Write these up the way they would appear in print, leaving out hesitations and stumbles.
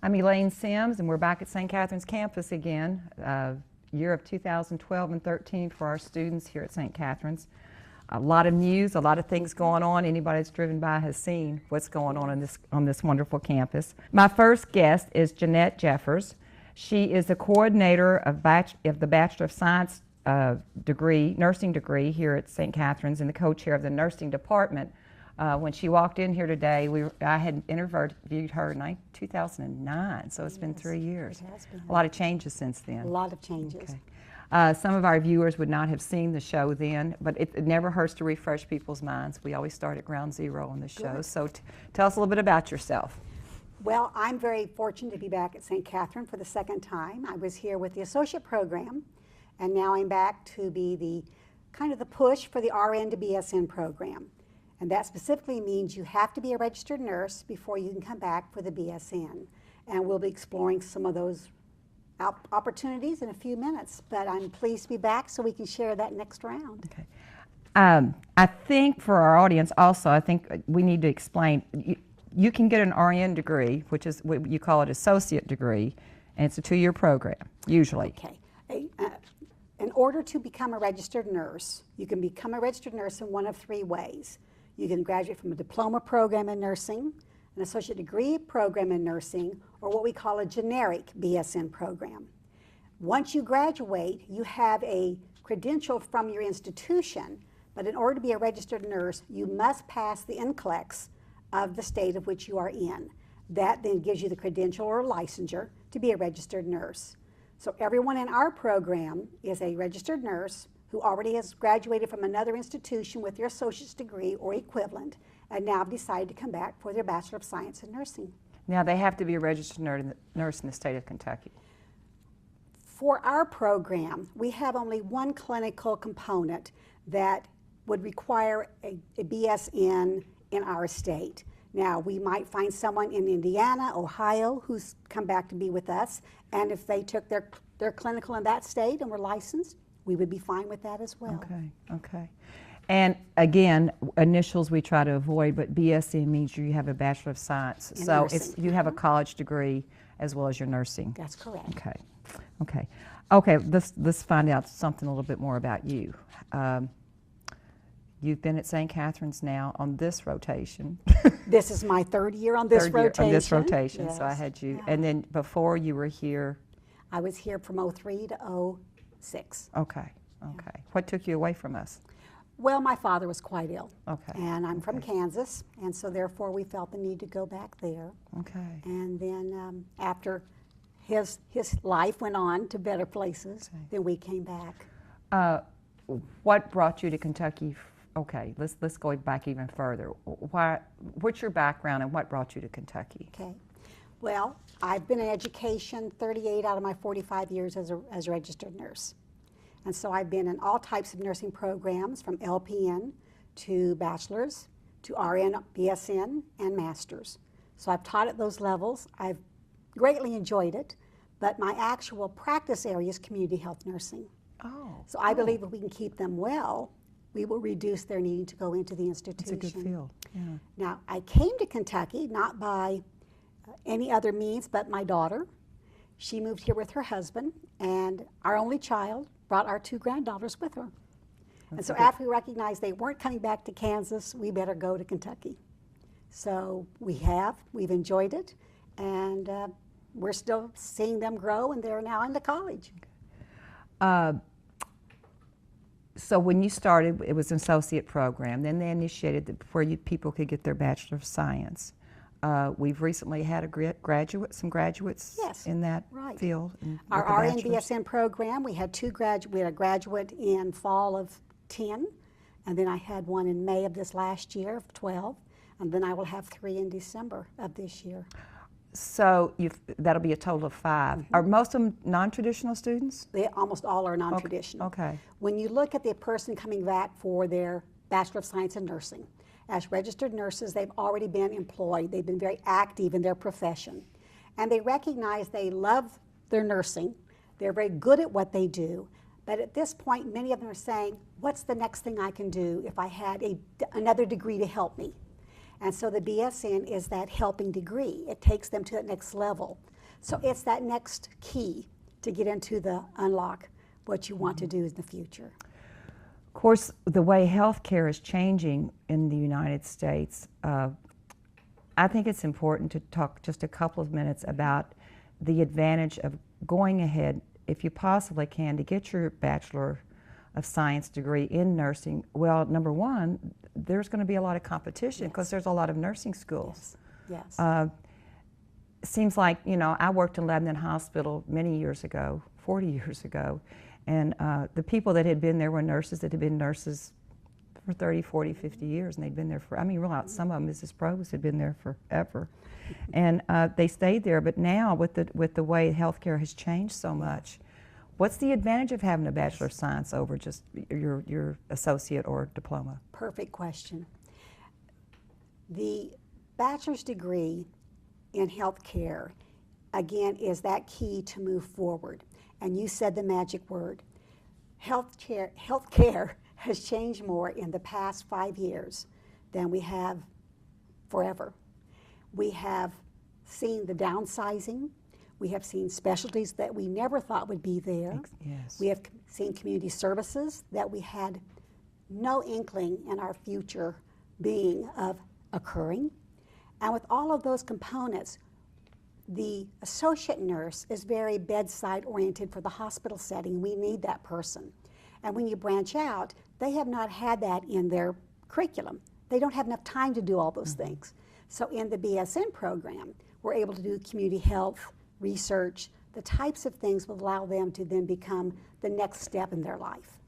I'm Elaine Sims, and we're back at St. Catharine's campus again, year of 2012 and 13 for our students here at St. Catharine's. A lot of news, a lot of things going on. Anybody that's driven by has seen what's going on this wonderful campus. My first guest is Jeanette Jeffers. She is the coordinator of the Bachelor of Science nursing degree here at St. Catharine's and the co-chair of the nursing department. When she walked in here today, I had interviewed her in 2009, so it's been 3 years. It has been. A lot of changes since then. A lot of changes. Okay. Some of our viewers would not have seen the show then, but it never hurts to refresh people's minds. We always start at ground zero on the show. So tell us a little bit about yourself. Well, I'm very fortunate to be back at St. Catharine for the second time. I was here with the associate program, and now I'm back to be the push for the RN to BSN program. And that specifically means you have to be a registered nurse before you can come back for the BSN. And we'll be exploring some of those opportunities in a few minutes. But I'm pleased to be back so we can share that next round. Okay. I think for our audience also, I think we need to explain, you can get an RN degree, which is what you call it associate degree, and it's a 2-year program, usually. Okay. In order to become a registered nurse, you can become a registered nurse in one of 3 ways. You can graduate from a diploma program in nursing, an associate degree program in nursing, or what we call a generic BSN program. Once you graduate, you have a credential from your institution, but in order to be a registered nurse, you must pass the NCLEX of the state of which you are in. That then gives you the credential or licensure to be a registered nurse. So everyone in our program is a registered nurse who already has graduated from another institution with their associate's degree or equivalent, and now have decided to come back for their Bachelor of Science in Nursing. Now they have to be a registered nurse in the state of Kentucky. For our program, we have only one clinical component that would require a BSN in our state. Now, we might find someone in Indiana, Ohio, who's come back to be with us, and if they took their clinical in that state and were licensed, we would be fine with that as well. Okay, okay. And again, initials we try to avoid, but BSN means you have a Bachelor of Science. In so nursing. you have a college degree as well as your nursing. That's correct. Okay, okay. Okay, let's find out something a little bit more about you. You've been at St. Catharine's now on this rotation. This is my 3rd year on this rotation. On this rotation, yes. So I had you. Yeah. And then before you were here? I was here from 03 to 06. Okay, okay. Yeah. What took you away from us? Well, my father was quite ill. Okay. And I'm from Kansas, and so therefore we felt the need to go back there. Okay. And then after his life went on to better places, then we came back. What brought you to Kentucky? Okay, let's go back even further. What's your background and what brought you to Kentucky? Okay. Well, I've been in education 38 out of my 45 years as a registered nurse. And so I've been in all types of nursing programs, from LPN to bachelor's to RN, BSN, and master's. So I've taught at those levels. I've greatly enjoyed it, but my actual practice area is community health nursing. Oh. So I believe if we can keep them well, we will reduce their need to go into the institution. It's a good field. Yeah. Now, I came to Kentucky not by any other means but my daughter. She moved here with her husband, and our only child brought our 2 granddaughters with her. And so after we recognized they weren't coming back to Kansas, we better go to Kentucky. So we've enjoyed it, and we're still seeing them grow, and they're now into college. So when you started, it was an associate program. Then they initiated where people could get their Bachelor of Science. We've recently had some graduates yes, in that right. field. Our RN BSN program, we had we had a graduate in fall of 10, and then I had one in May of this last year of 12, and then I will have 3 in December of this year. So that'll be a total of 5. Mm-hmm. Are most of them non-traditional students? Almost all are non-traditional. Okay. When you look at the person coming back for their Bachelor of Science in Nursing, as registered nurses, they've already been employed. They've been very active in their profession. And they recognize they love their nursing. They're very good at what they do. But at this point, many of them are saying, what's the next thing I can do if I had another degree to help me? And so the BSN is that helping degree. It takes them to the next level. So it's that next key to get into the unlock what you want to do in the future. Of course, the way healthcare is changing in the United States, I think it's important to talk just a couple of minutes about the advantage of going ahead, if you possibly can, to get your Bachelor of Science degree in nursing. Well, number one, there's going to be a lot of competition because there's a lot of nursing schools. Yes. Seems like, you know, I worked in Lebanon Hospital many years ago, 40 years ago, and the people that had been there were nurses that had been nurses for 30, 40, 50 years, and they'd been there for, I mean, realize some of them, Mrs. Probst, had been there forever. And they stayed there, but now with the way healthcare has changed so much, what's the advantage of having a Bachelor of Science over just your associate or diploma? Perfect question. The bachelor's degree in healthcare, again, is that key to move forward. And you said the magic word. Healthcare has changed more in the past 5 years than we have forever. We have seen the downsizing. We have seen specialties that we never thought would be there. Yes. We have seen community services that we had no inkling in our future being of occurring. And with all of those components, the associate nurse is very bedside oriented for the hospital setting. We need that person. And when you branch out, they have not had that in their curriculum. They don't have enough time to do all those things. So in the BSN program, we're able to do community health, research, the types of things will allow them to then become the next step in their life.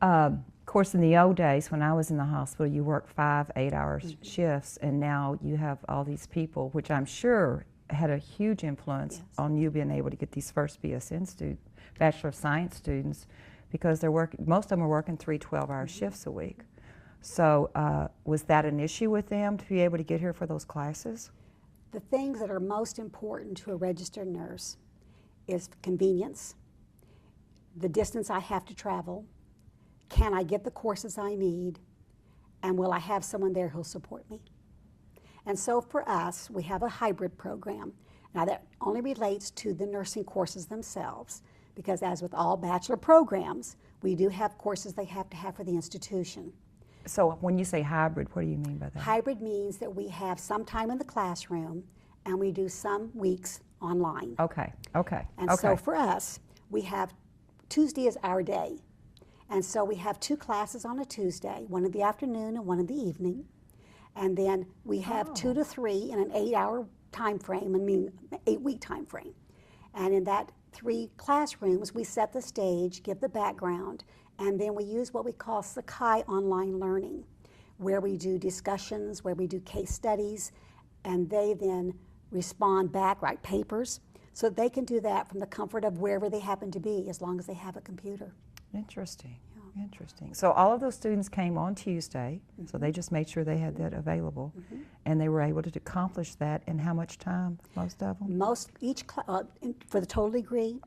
Of course, in the old days, when I was in the hospital, you worked 5 8-hour shifts, and now you have all these people, which I'm sure had a huge influence on you being able to get these first BSN students, Bachelor of Science students, because most of them are working 3 12-hour shifts a week. So was that an issue with them to be able to get here for those classes? The things that are most important to a registered nurse is convenience, the distance I have to travel, can I get the courses I need, and will I have someone there who'll support me? And so for us, we have a hybrid program. Now that only relates to the nursing courses themselves, because as with all bachelor programs, we do have courses they have to have for the institution. So when you say hybrid, what do you mean by that? Hybrid means that we have some time in the classroom and we do some weeks online. Okay, okay, And so for us, we have Tuesday is our day. And so we have 2 classes on a Tuesday, one in the afternoon and one in the evening. And then we have 2 to 3 in an 8-hour time frame, 8-week time frame. And in that 3 classrooms, we set the stage, give the background, and then we use what we call Sakai online learning, where we do discussions, where we do case studies, and they then respond back, write papers, so they can do that from the comfort of wherever they happen to be, as long as they have a computer. Interesting. Interesting. So all of those students came on Tuesday, so they just made sure they had that available, and they were able to accomplish that in how much time, most of them? For the total degree,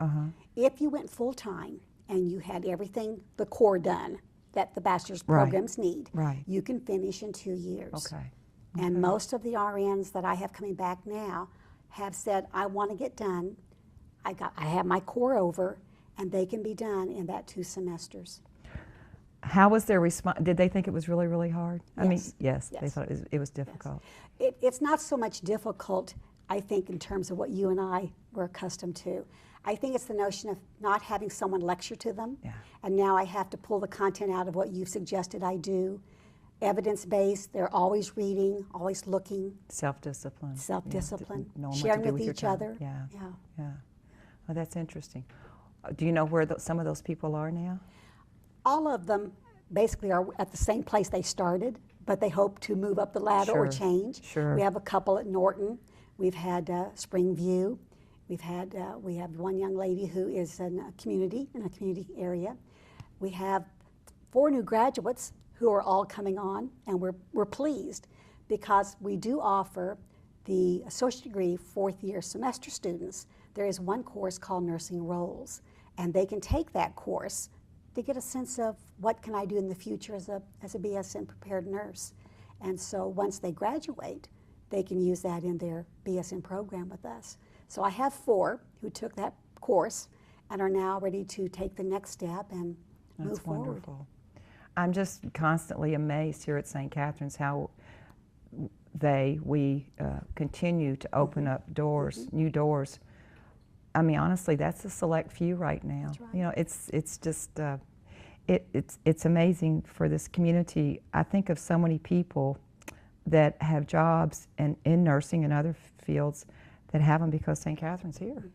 if you went full time and you had everything, the core done that the bachelor's programs need, you can finish in 2 years. Okay. And most of the RNs that I have coming back now have said, I want to get done, I have my core over, and they can be done in that 2 semesters. How was their response? Did they think it was really, really hard? Yes. I mean, yes. They thought it was difficult. Yes. It's not so much difficult, I think, in terms of what you and I were accustomed to. I think it's the notion of not having someone lecture to them, and now I have to pull the content out of what you've suggested I do. Evidence-based, they're always reading, always looking. Self-discipline. Self-discipline, Knowing sharing what to do with your each time. other. Yeah. Well, that's interesting. Do you know where some of those people are now? All of them basically are at the same place they started, but they hope to move up the ladder or change. Sure. We have a couple at Norton. We've had Springview. We have one young lady who is in a community area. We have 4 new graduates who are all coming on, and we're pleased because we do offer the associate degree 4th year semester students. There is one course called Nursing Roles, and they can take that course to get a sense of what can I do in the future as a BSN prepared nurse. And so once they graduate, they can use that in their BSN program with us. So I have 4 who took that course and are now ready to take the next step and move That's forward. wonderful. I'm just constantly amazed here at St. Catherine's how we continue to open up doors, new doors. I mean, honestly, that's a select few right now. That's right. You know, it's just it's amazing for this community. I think of so many people that have jobs in nursing and other fields that have them because St. Catherine's here.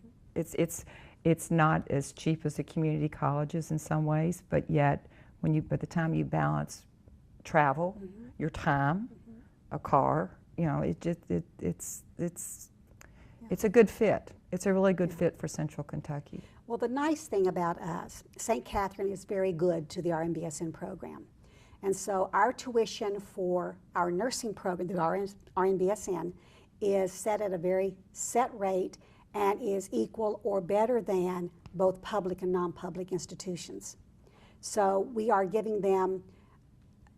It's not as cheap as the community colleges in some ways, but yet by the time you balance travel, your time, a car, you know, it's a good fit. It's a really good fit for Central Kentucky. Well, the nice thing about us, St. Catharine is very good to the RNBSN program. And so our tuition for our nursing program, the RNBSN, is set at a very set rate and is equal or better than both public and non-public institutions. So we are giving them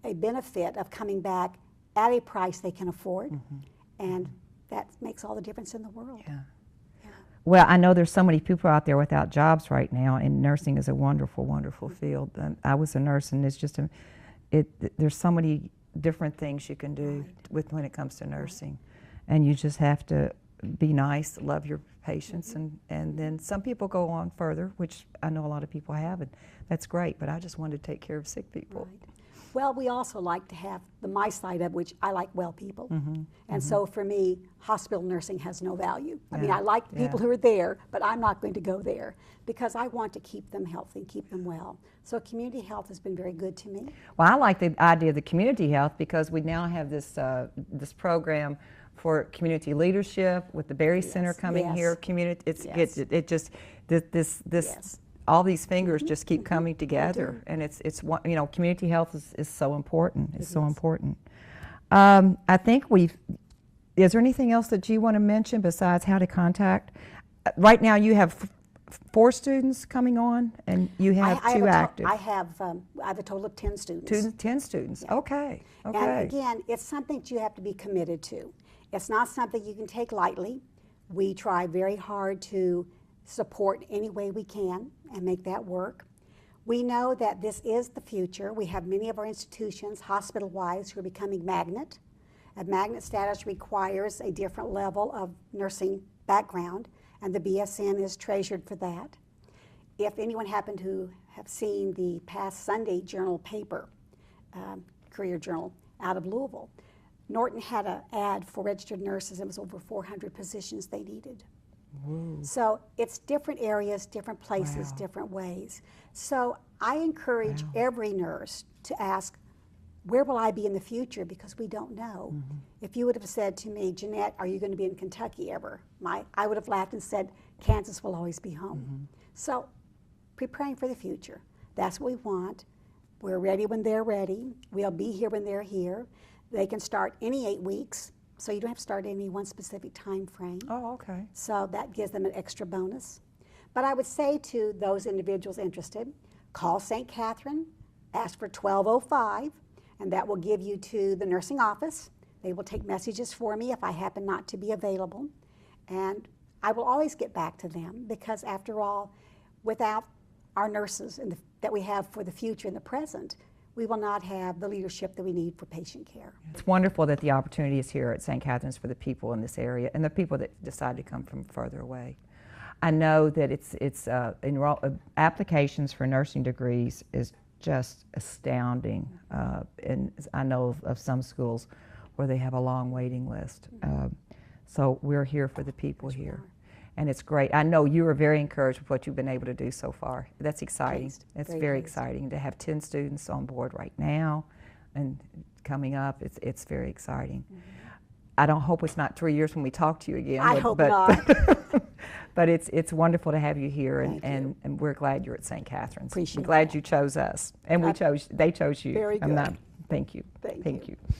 a benefit of coming back at a price they can afford, and that makes all the difference in the world. Yeah. Well, I know there's so many people out there without jobs right now, and nursing is a wonderful, wonderful field. I was a nurse, and it's just there's so many different things you can do when it comes to nursing, and you just have to be nice, love your patients, and then some people go on further, which I know a lot of people have, and that's great. But I just wanted to take care of sick people. Right. Well, we also like to have my side of which I like well people. And so for me, hospital nursing has no value. I mean, I like the people who are there, but I'm not going to go there because I want to keep them healthy, keep them well. So community health has been very good to me. Well, I like the idea of the community health because we now have this this program for community leadership with the Berry Center coming here. Community, it just this all these fingers just keep coming together, and it's you know, community health is so important. It's so important. I think is there anything else that you want to mention besides how to contact? Right now you have 4 students coming on, and you have 2 active. I have a total of 10 students. 10 students. Yeah. Okay. Okay. And again, it's something that you have to be committed to. It's not something you can take lightly. We try very hard to support any way we can and make that work. We know that this is the future. We have many of our institutions, hospital-wise, who are becoming magnet. A magnet status requires a different level of nursing background, and the BSN is treasured for that. If anyone happened to have seen the past Sunday Journal paper, Career Journal, out of Louisville, Norton had an ad for registered nurses. It was over 400 positions they needed. Whoa. So it's different areas, different places, different ways. So I encourage every nurse to ask, where will I be in the future? Because we don't know. If you would have said to me, Jeanette, are you going to be in Kentucky ever? I would have laughed and said, Kansas will always be home. So preparing for the future. That's what we want. We're ready when they're ready. We'll be here when they're here. They can start any 8 weeks, so you don't have to start any one specific time frame. Oh, okay. So that gives them an extra bonus. But I would say to those individuals interested, call St. Catharine, ask for 1205, and that will give you to the nursing office. They will take messages for me if I happen not to be available. And I will always get back to them because, after all, without our nurses that we have for the future and the present, we will not have the leadership that we need for patient care. It's wonderful that the opportunity is here at St. Catherine's for the people in this area and the people that decide to come from further away. I know that applications for nursing degrees is just astounding, and I know of some schools where they have a long waiting list. So we're here for the people here. And it's great. I know you are very encouraged with what you've been able to do so far. That's exciting. It's very exciting to have 10 students on board right now and coming up. It's very exciting. I don't hope it's not 3 years when we talk to you again. I hope not. But it's wonderful to have you here, and we're glad you're at St. Catherine's. Appreciate We're glad that. you chose us, and they chose you. Very good. Thank you. Thank you. you.